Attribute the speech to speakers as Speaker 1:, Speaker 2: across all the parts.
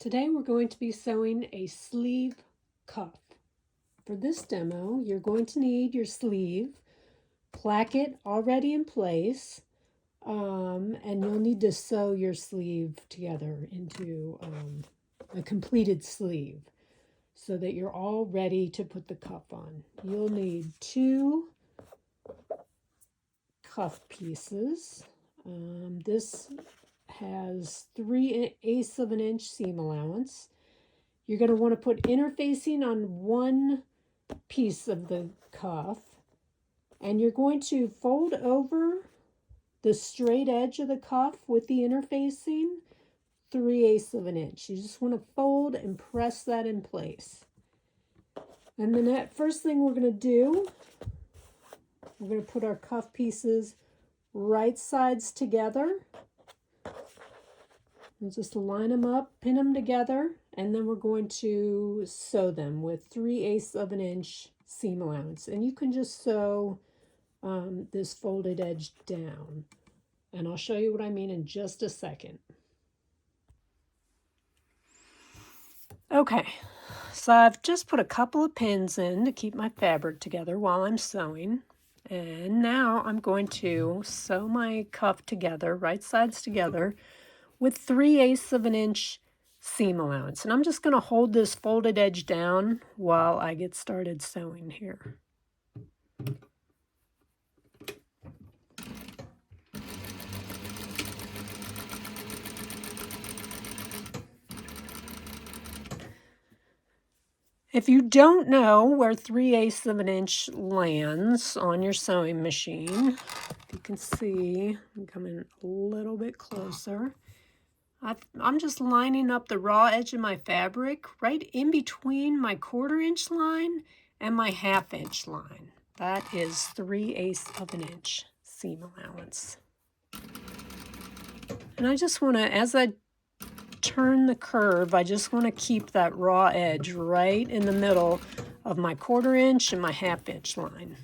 Speaker 1: Today we're going to be sewing a sleeve cuff. For this demo, you're going to need your sleeve, placket already in place, and you'll need to sew your sleeve together into a completed sleeve so that you're all ready to put the cuff on. You'll need 2 cuff pieces. This has 3/8 of an inch seam allowance. You're going to want to put interfacing on one piece of the cuff, and you're going to fold over the straight edge of the cuff with the interfacing 3/8 of an inch. You just want to fold and press that in place. And the first thing we're going to do, we're going to put our cuff pieces right sides together. And just line them up, pin them together, and then we're going to sew them with 3/8 of an inch seam allowance. And you can just sew this folded edge down. And I'll show you what I mean in just a second. Okay, so I've just put a couple of pins in to keep my fabric together while I'm sewing. And now I'm going to sew my cuff together, right sides together, with 3/8 of an inch seam allowance. And I'm just going to hold this folded edge down while I get started sewing here. If you don't know where 3/8 of an inch lands on your sewing machine, you can see, I'm coming a little bit closer. I'm just lining up the raw edge of my fabric right in between my 1/4 inch line and my 1/2 inch line. That is 3/8 of an inch seam allowance. And I just want to, as I turn the curve, I just want to keep that raw edge right in the middle of my 1/4 inch and my 1/2 inch line.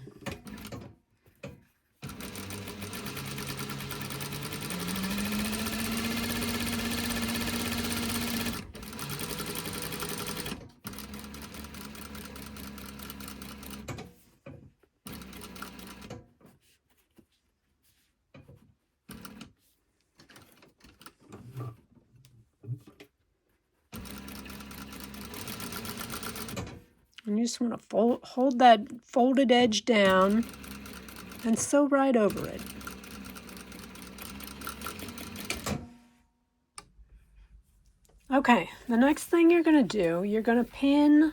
Speaker 1: And you just want to hold that folded edge down and sew right over it. Okay, the next thing you're going to do, you're going to pin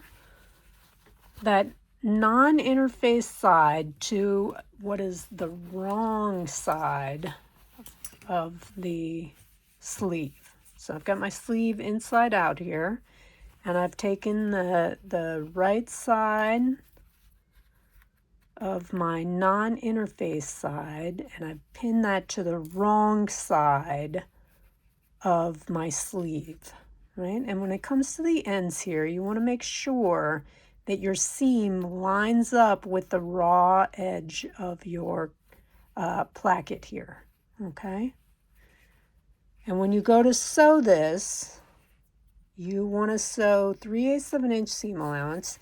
Speaker 1: that non-interface side to what is the wrong side of the sleeve. So I've got my sleeve inside out here, and I've taken the right side of my non-interface side, and I've pinned that to the wrong side of my sleeve, right? And when it comes to the ends here, you want to make sure that your seam lines up with the raw edge of your placket here, okay? And when you go to sew this, you want to sew 3/8 of an inch seam allowance,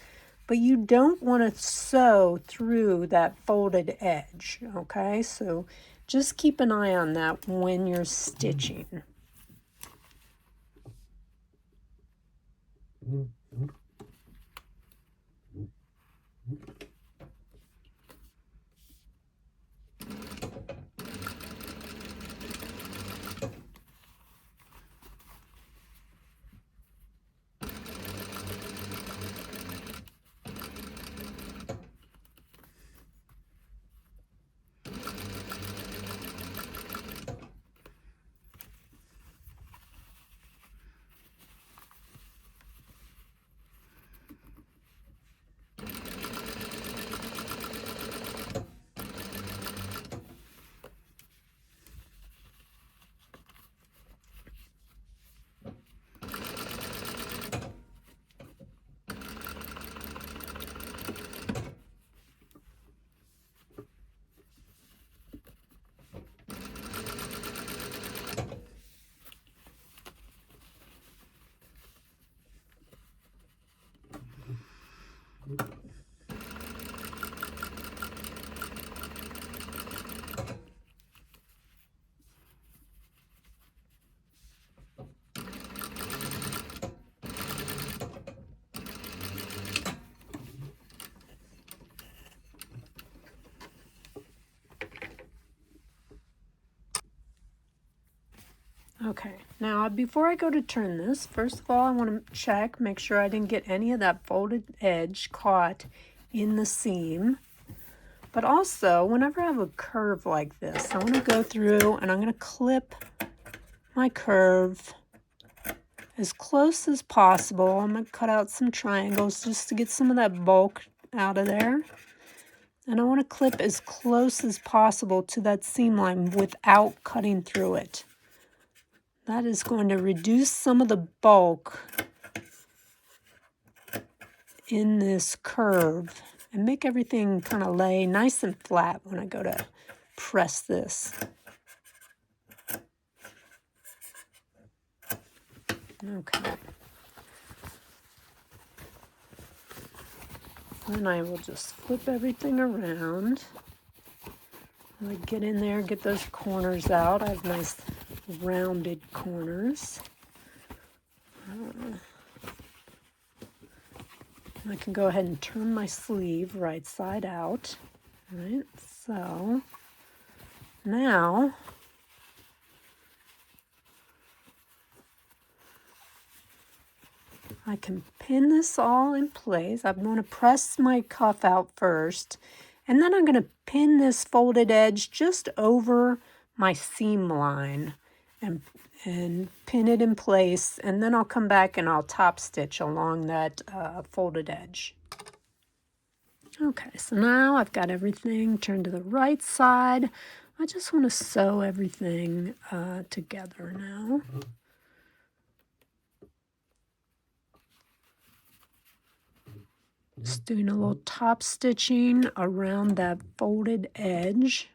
Speaker 1: but you don't want to sew through that folded edge, okay? So just keep an eye on that when you're stitching. Okay, now before I go to turn this, first of all, I want to check, make sure I didn't get any of that folded edge caught in the seam. But also, whenever I have a curve like this, I want to go through and I'm going to clip my curve as close as possible. I'm going to cut out some triangles just to get some of that bulk out of there. And I want to clip as close as possible to that seam line without cutting through it. That is going to reduce some of the bulk in this curve and make everything kind of lay nice and flat when I go to press this. Okay. Then I will just flip everything around. I get in there, get those corners out. I have nice rounded corners. I can go ahead and turn my sleeve right side out. All right, so now I can pin this all in place. I'm going to press my cuff out first, and then I'm going to pin this folded edge just over my seam line and pin it in place, and then I'll come back and I'll top stitch along that folded edge. Okay, so now I've got everything turned to the right side. I just want to sew everything together now. Just doing a little top stitching around that folded edge.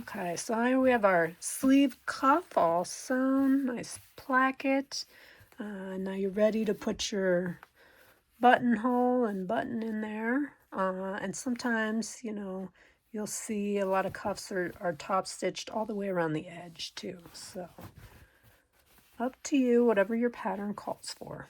Speaker 1: Okay, so we have our sleeve cuff all sewn, nice placket. Now you're ready to put your buttonhole and button in there. And sometimes, you know, you'll see a lot of cuffs are top stitched all the way around the edge too. So up to you, whatever your pattern calls for.